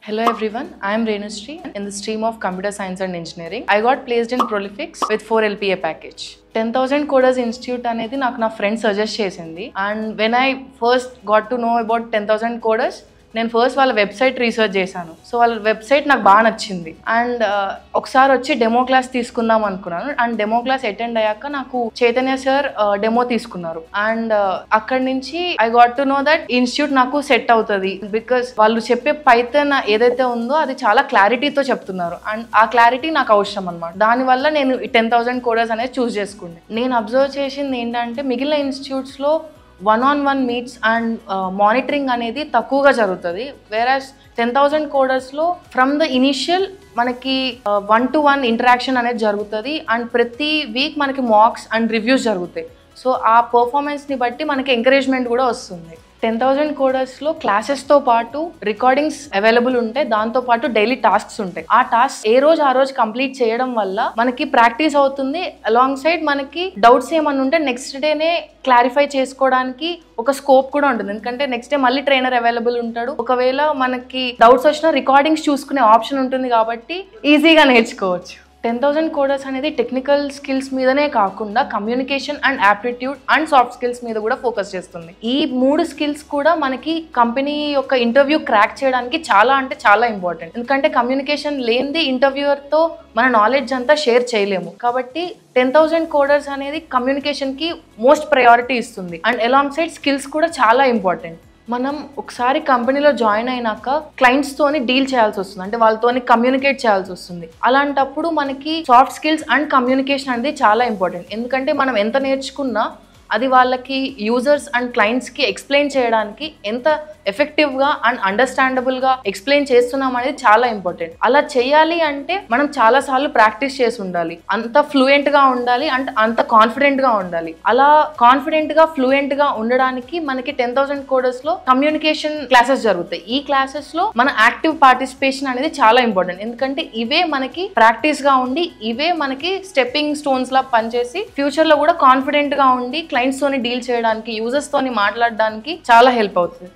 Hello everyone, I am Renushree in the stream of Computer Science and Engineering. I got placed in Prolifics with 4 LPA package. 10,000 Coders Institute అనేది నాకు నా friend suggest చేసింది and when I first got to know about 10,000 Coders నేను first వాళ్ళ website research చేశాను. So వాళ్ళ website నాకు బాగా నచ్చింది అండ్ ఒకసారి వచ్చి డెమో క్లాస్ తీసుకుందాం అనుకున్నాను అండ్ డెమో క్లాస్ అటెండ్ అయ్యాక నాకు చైతన్య సార్ డెమో తీసుకున్నారు అండ్ అక్కడి నుంచి I got to know that institute నాకు సెట్ అవుతుంది బికాస్ వాళ్ళు చెప్పే పైథాన్ ఏదైతే ఉందో అది చాలా క్లారిటీతో చెప్తున్నారు అండ్ ఆ క్లారిటీ నాకు అవసరం అనమాట. దానివల్ల నేను 10,000 Coders అనేది చూస్ చేసుకుంది. నేను అబ్జర్వ్ చేసింది ఏంటంటే మిగిలిన ఇన్స్టిట్యూట్స్లో 1-on-1 మీట్స్ అండ్ మానిటరింగ్ అనేది తక్కువగా జరుగుతుంది. వేరాస్ 10,000 Codersలో ఫ్రమ్ ద ఇనిషియల్ మనకి 1-to-1 ఇంటరాక్షన్ అనేది జరుగుతుంది అండ్ ప్రతి వీక్ మనకి మాక్స్ అండ్ రివ్యూస్ జరుగుతాయి. సో ఆ పర్ఫార్మెన్స్ని బట్టి మనకి ఎంకరేజ్మెంట్ కూడా వస్తుంది. 10,000 Codersలో క్లాసెస్తో పాటు రికార్డింగ్స్ అవైలబుల్ ఉంటాయి, దాంతోపాటు డైలీ టాస్క్స్ ఉంటాయి. ఆ టాస్క్ ఏ రోజు ఆ రోజు కంప్లీట్ చేయడం వల్ల మనకి ప్రాక్టీస్ అవుతుంది. అలాంగ్ సైడ్ మనకి డౌట్స్ ఏమన్నా ఉంటే నెక్స్ట్ డేనే క్లారిఫై చేసుకోవడానికి ఒక స్కోప్ కూడా ఉంటుంది, ఎందుకంటే నెక్స్ట్ డే మళ్ళీ ట్రైనర్ అవైలబుల్ ఉంటాడు. ఒకవేళ మనకి డౌట్స్ వచ్చినా రికార్డింగ్స్ చూసుకునే ఆప్షన్ ఉంటుంది కాబట్టి ఈజీగా నేర్చుకోవచ్చు. 10,000 Coders అనేది టెక్నికల్ స్కిల్స్ మీదనే కాకుండా communication and aptitude and soft skills మీద కూడా ఫోకస్ చేస్తుంది. ఈ 3 స్కిల్స్ కూడా మనకి కంపెనీ యొక్క ఇంటర్వ్యూ క్రాక్ చేయడానికి చాలా అంటే చాలా ఇంపార్టెంట్, ఎందుకంటే కమ్యూనికేషన్ లేనిది ఇంటర్వ్యూయర్తో మన నాలెడ్జ్ అంతా షేర్ చేయలేము. కాబట్టి 10,000 Coders అనేది కమ్యూనికేషన్కి మోస్ట్ ప్రయారిటీ ఇస్తుంది అండ్ అలాంగ్ సైడ్ స్కిల్స్ కూడా చాలా ఇంపార్టెంట్. మనం ఒకసారి కంపెనీలో జాయిన్ అయినాక క్లయింట్స్తోని డీల్ చేయాల్సి వస్తుంది, అంటే వాళ్ళతోని కమ్యూనికేట్ చేయాల్సి వస్తుంది. అలాంటప్పుడు మనకి సాఫ్ట్ స్కిల్స్ అండ్ కమ్యూనికేషన్ అనేది చాలా ఇంపార్టెంట్, ఎందుకంటే మనం ఎంత నేర్చుకున్నా అది వాళ్ళకి యూజర్స్ అండ్ క్లయింట్స్కి ఎక్స్ప్లెయిన్ చేయడానికి ఎంత ఎఫెక్టివ్గా అండ్ అండర్స్టాండబుల్గా ఎక్స్ప్లెయిన్ చేస్తున్నాం అనేది చాలా ఇంపార్టెంట్. అలా చేయాలి అంటే మనం చాలాసార్లు ప్రాక్టీస్ చేసి ఉండాలి, అంత ఫ్లూయెంట్గా ఉండాలి అండ్ అంత కాన్ఫిడెంట్గా ఉండాలి. అలా కాన్ఫిడెంట్గా ఫ్లూయెంట్గా ఉండడానికి మనకి 10,000 Codersలో కమ్యూనికేషన్ క్లాసెస్ జరుగుతాయి. ఈ క్లాసెస్లో మన యాక్టివ్ పార్టిసిపేషన్ అనేది చాలా ఇంపార్టెంట్, ఎందుకంటే ఇవే మనకి ప్రాక్టీస్గా ఉండి ఇవే మనకి స్టెప్పింగ్ స్టోన్స్ లా పనిచేసి ఫ్యూచర్లో కూడా కాన్ఫిడెంట్గా ఉండి క్లయింట్స్తోని డీల్ చేయడానికి యూజర్స్తోని మాట్లాడడానికి చాలా హెల్ప్ అవుతుంది.